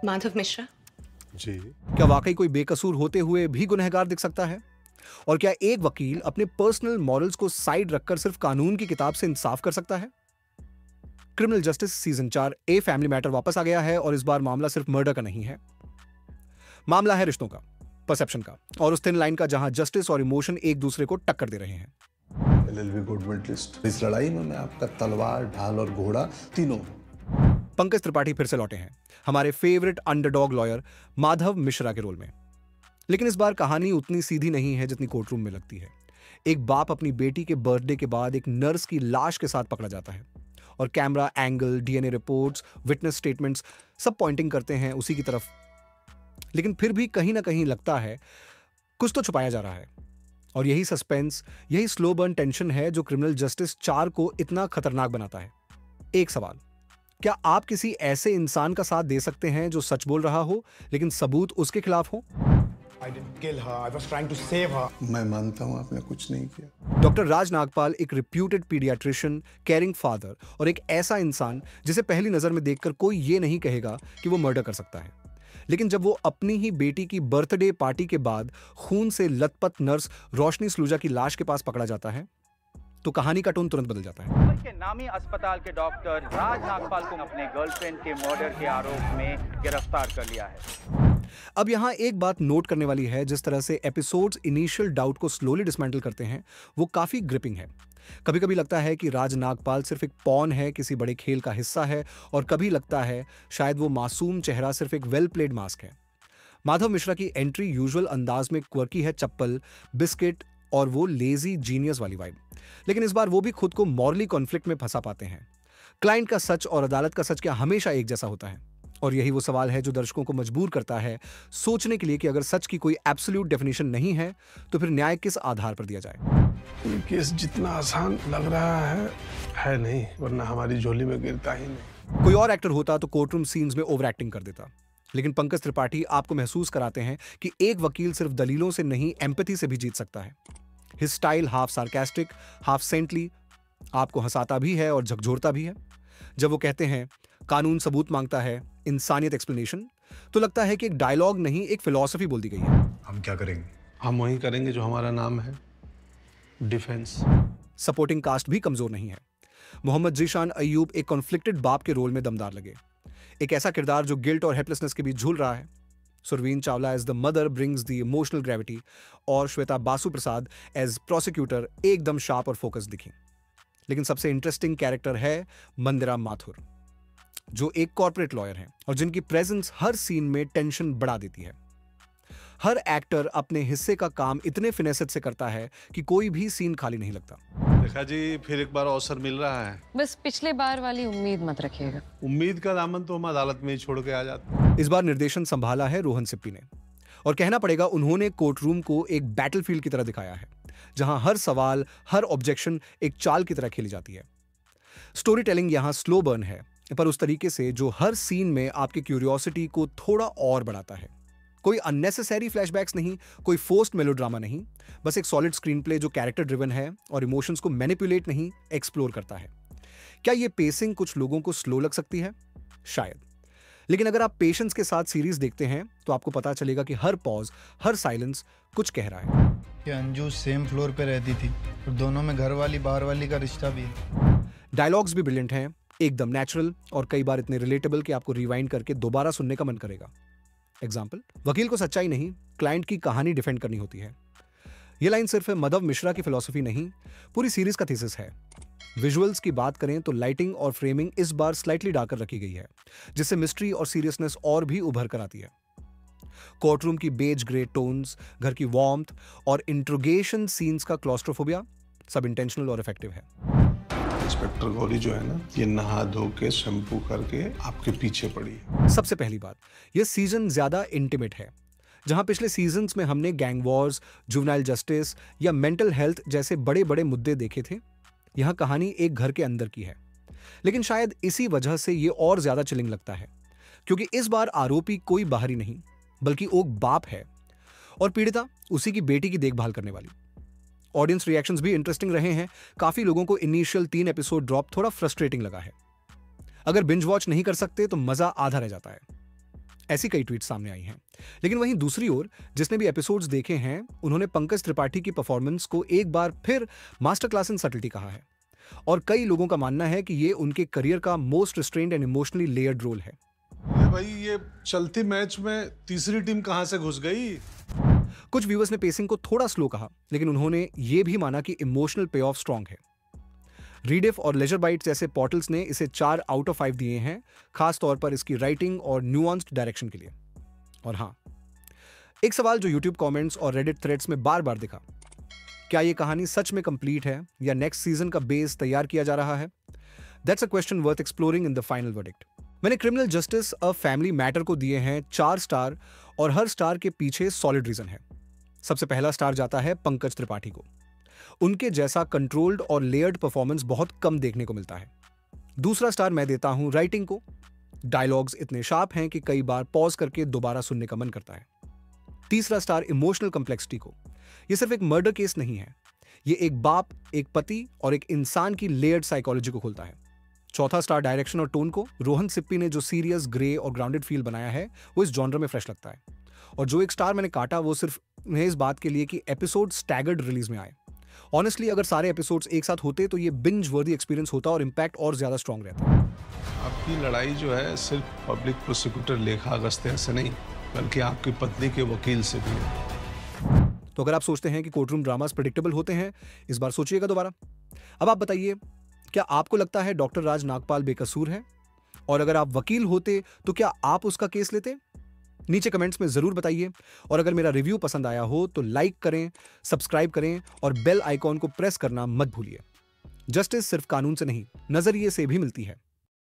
माधव मिश्रा। जी। क्या वाकई कोई बेकसूर होते हुए भी गुनहगार दिख सकता है? और क्या एक वकील अपने पर्सनल मॉरल्स को साइड रखकर सिर्फ कानून की किताब से इंसाफ कर सकता है? Criminal justice season 4 a family matter वापस आ गया है और इस बार मामला सिर्फ मर्डर का नहीं है। मामला है रिश्तों का, परसेप्शन का और उस थिन लाइन का जहां जस्टिस और इमोशन एक दूसरे को टक्कर दे रहे हैं। LLB gold medalist. इस लड़ाई में मैं आपका तलवार, ढाल और घोड़ा तीनों। पंकज त्रिपाठी फिर से लौटे हैं हमारे favourite underdog lawyer Madhav Mishra के रोल में। लेकिन इस बार कहानी उतनी सीधी नहीं है जितनी कोर्टरूम में लगती है। एक बाप अपनी बेटी के बर्थडे के बाद एक नर्स की लाश के साथ पकड़ा जाता है और camera angle, DNA reports, witness statements सब पॉइंटिंग करते हैं उसी की तरफ। लेकिन फिर भी कहीं ना कहीं लगता है कुछ तो छुपाया जा रहा है। और यही सस्पेंस, यही स्लो बर्न टेंशन है जो क्रिमिनल जस्टिस 4 को इतना खतरनाक बनाता है। एक सवाल, क्या आप किसी ऐसे इंसान का साथ दे सकते हैं जो सच बोल रहा हो लेकिन सबूत उसके खिलाफ हो? I didn't kill her. I was trying to save her. मैं मानता हूं आपने कुछ नहीं किया। डॉक्टर राज नागपाल एक रिप्यूटेड पीडियाट्रिशियन, केयरिंग फादर और एक ऐसा इंसान जिसे पहली नजर में देखकर कोई ये नहीं कहेगा कि वो मर्डर कर सकता है। लेकिन जब वो अपनी ही बेटी की बर्थडे पार्टी के बाद खून से लथपथ नर्स रोशनी सलूजा की लाश के पास पकड़ा जाता है तो कहानी का टोन तुरंत बदल जाता है। मुंबई के नामी अस्पताल के डॉक्टर राज नागपाल को अपने गर्लफ्रेंड के मर्डर के आरोप में गिरफ्तार कर लिया है। अब यहाँ एक बात नोट करने वाली है, जिस तरह से एपिसोड्स इनिशियल डाउट को स्लोली डिसमेंटल करते हैं वो काफी ग्रिपिंग है। कभी कभी लगता है कि राज नागपाल सिर्फ एक पॉन है, किसी बड़े खेल का हिस्सा है, और कभी लगता है शायद वो मासूम चेहरा सिर्फ एक वेल प्लेड मास्क है। माधव मिश्रा की एंट्री यूजुअल अंदाज में क्वर्की है, चप्पल, बिस्किट और वो लेजी जीनियस वाली वाइब। लेकिन इस बार वो भी खुद को मॉरली कॉन्फ्लिक्ट में फंसा पाते हैं। क्लाइंट का सच और अदालत का सच क्या हमेशा एक जैसा होता है? और यही वो सवाल है जो दर्शकों को मजबूर करता है सोचने के लिए कि अगर सच की कोई एब्सोल्यूट डेफिनेशन नहीं है तो फिर न्याय किस आधार पर दिया जाए। ये केस जितना आसान लग रहा है नहीं, वरना हमारी झोली में गिरता ही नहीं। कोई और एक्टर होता तो कोर्टरूम सीन्स में ओवर एक्टिंग कर देता, लेकिन पंकज त्रिपाठी आपको महसूस कराते हैं कि एक वकील सिर्फ दलीलों से नहीं, एम्पैथी से भी जीत सकता है। His style half sarcastic, half saintly, आपको हंसाता भी है और झकझोरता भी है। जब वो कहते हैं कानून सबूत मांगता है, इंसानियत एक्सप्लेनेशन, तो लगता है कि एक डायलॉग नहीं, एक फिलॉसफी बोल दी गई है। हम क्या करेंगे? हम वही करेंगे जो हमारा नाम है, डिफेंस। सपोर्टिंग कास्ट भी कमजोर नहीं है। मोहम्मद जीशान अय्यूब एक कॉन्फ्लिक्टेड बाप के रोल में दमदार लगे। एक ऐसा किरदार जो गिल्ट और हेल्पलेसनेस के बीच झूल रहा है। Surveen Chawla as the mother brings the emotional gravity और श्वेता बासु प्रसाद एज प्रोसिक्यूटर एकदम शार्प और फोकस दिखी। लेकिन सबसे इंटरेस्टिंग कैरेक्टर है मंदिरा माथुर, जो एक कॉर्पोरेट लॉयर हैं और जिनकी प्रेजेंस हर सीन में टेंशन बढ़ा देती है। हर एक्टर अपने हिस्से का काम इतने फिनेसेट से करता है कि कोई भी सीन खाली नहीं लगता। देखा जी, फिर एक बार अवसर मिल रहा है। बस पिछले बार वाली उम्मीद मत रखिएगा। उम्मीद का दामन तो हम अदालत में ही छोड़ के आ जाते हैं। इस बार निर्देशन संभाला है रोहन सिप्पी ने, और कहना पड़ेगा उन्होंने कोर्टरूम को एक बैटलफील्ड की तरह दिखाया है, जहां हर सवाल, हर ऑब्जेक्शन एक चाल की तरह खेली जाती है। स्टोरी टेलिंग यहां स्लो बर्न है, पर उस तरीके से जो हर सीन में आपकी क्यूरियोसिटी को थोड़ा और बढ़ाता है। कोई अननेसेसरी फ्लैशबैक्स नहीं, कोई फोर्स्ड मेलोड्रामा नहीं, बस एक सॉलिड स्क्रीन प्ले जो कैरेक्टर ड्रिवन है और इमोशंस को मैनिपुलेट नहीं, एक्सप्लोर करता है। क्या ये पेसिंग कुछ लोगों को स्लो लग सकती है? शायद। लेकिन अगर आप पेशेंस के साथ सीरीज देखते हैं तो आपको पता चलेगा कि हर पॉज, हर साइलेंस कुछ कह रहा है। कि अंजू सेम फ्लोर पे रहती थी और दोनों में घर वाली बाहर वाली का रिश्ता भी है। डायलॉग्स भी ब्रिलियंट हैं, एकदम नेचुरल और कई बार इतने रिलेटेबल कि आपको रिवाइंड करके दोबारा सुनने का मन करेगा। एग्जाम्पल, वकील को सच्चाई नहीं, क्लाइंट की कहानी डिफेंड करनी होती है। यह लाइन सिर्फ माधव मिश्रा की फिलॉसफी नहीं, पूरी सीरीज का थीसिस है। विजुअल्स की बात करें तो लाइटिंग और फ्रेमिंग इस बार स्लाइटली डार्कर रखी गई है, जिससे मिस्ट्री और सीरियसनेस और भी उभर कर आती है। कोर्टरूम की बेज ग्रे टोन्स, घर की वार्मथ और इंट्रोगेशन सीन्स का क्लॉस्ट्रोफोबिया सब इंटेंशनल और इफेक्टिव है। इंस्पेक्टर गौरी जो है ना, ये नहा धो के शैम्पू करके आपके पीछे पड़ी है। सबसे पहली बात, यह सीजन ज्यादा इंटीमेट है। जहां पिछले सीजन्स में हमने गैंग वॉर्स, जुवेनाइल जस्टिस या मेंटल हेल्थ जैसे बड़े बड़े मुद्दे देखे थे, यहां कहानी एक घर के अंदर की है। लेकिन शायद इसी वजह से यह और ज्यादा चिलिंग लगता है, क्योंकि इस बार आरोपी कोई बाहरी नहीं बल्कि एक बाप है और पीड़िता उसी की बेटी की देखभाल करने वाली। ऑडियंस रिएक्शंस भी इंटरेस्टिंग रहे हैं। काफी लोगों को इनिशियल 3 एपिसोड ड्रॉप थोड़ा फ्रस्ट्रेटिंग लगा है। अगर बिंज वॉच नहीं कर सकते तो मजा आधा रह जाता है। ऐसी कई ट्वीट सामने आई हैं। लेकिन वहीं दूसरी ओर जिसने भी एपिसोड्स देखे हैं उन्होंने पंकज त्रिपाठी की परफॉर्मेंस को एक बार फिर मास्टर क्लास इन सटलिटी कहा है और कई लोगों का मानना है कि ये उनके करियर का most restrained and emotionally layered role है। भाई ये चलती मैच में तीसरी टीम कहां से घुस गई? कुछ व्यूअर्स ने पेसिंग को थोड़ा स्लो कहा, लेकिन उन्होंने ये भी माना कि इमोशनल पे ऑफ स्ट्रांग है। रीडिफ और लेजर बाइट्स जैसे पोर्टल्स ने इसे 4 आउट ऑफ 5 दिए हैं, खास तौर पर इसकी राइटिंग और न्यूआंस्ड डायरेक्शन के लिए। और हाँ, एक सवाल जो यूट्यूब कमेंट्स और रेडिट थ्रेड्स में बार बार दिखा, क्या ये कहानी सच में कंप्लीट है या नेक्स्ट सीजन का बेस तैयार किया जा रहा है? That's a question worth exploring in the final verdict. मैंने criminal justice a family matter को दिए हैं 4 स्टार और हर स्टार के पीछे सॉलिड रीजन है। सबसे पहला स्टार जाता है पंकज त्रिपाठी को। उनके जैसा कंट्रोल्ड और लेयर्ड परफॉर्मेंस बहुत कम देखने को मिलता है। दूसरा स्टार मैं देता हूं राइटिंग को। डायलॉग्स इतने शार्प हैं कि कई बार पॉज करके दोबारा सुनने का मन करता है। तीसरा स्टार इमोशनल कॉम्प्लेक्सिटी को। यह सिर्फ एक मर्डर केस नहीं है, यह एक बाप, एक पति और एक इंसान की लेयर्ड साइकोलॉजी को खोलता है। चौथा स्टार डायरेक्शन और टोन को। रोहन सिप्पी ने जो सीरियस, ग्रे और ग्राउंडेड फील बनाया है वो इस जॉनर में फ्रेश लगता है। और जो एक स्टार मैंने काटा वो सिर्फ इस बात के लिए कि एपिसोड स्टैगर्ड रिलीज में आए। ऑनेस्टली अगर सारे एपिसोड्स एक साथ होते तो ये बिंज वर्दी एक्सपीरियंस होता और इंपैक्ट और ज्यादा स्ट्रांग रहता। आपकी लड़ाई जो है सिर्फ पब्लिक प्रोसिक्यूटर लेखा अगस्त्य से नहीं, बल्कि आपकी पत्नी के वकील से भी है। तो अगर आप सोचते हैं कि कोर्टरूम ड्रामास प्रेडिक्टेबल होते हैं, इस बार सोचिएगा दोबारा। अब आप बताइए, क्या आपको लगता है डॉक्टर राज नागपाल बेकसूर है? और अगर आप वकील होते तो क्या आप उसका केस लेते? नीचे कमेंट्स में जरूर बताइए। और अगर मेरा रिव्यू पसंद आया हो तो लाइक करें, सब्सक्राइब करें और बेल आइकॉन को प्रेस करना मत भूलिए। जस्टिस सिर्फ कानून से नहीं, नजरिए से भी मिलती है।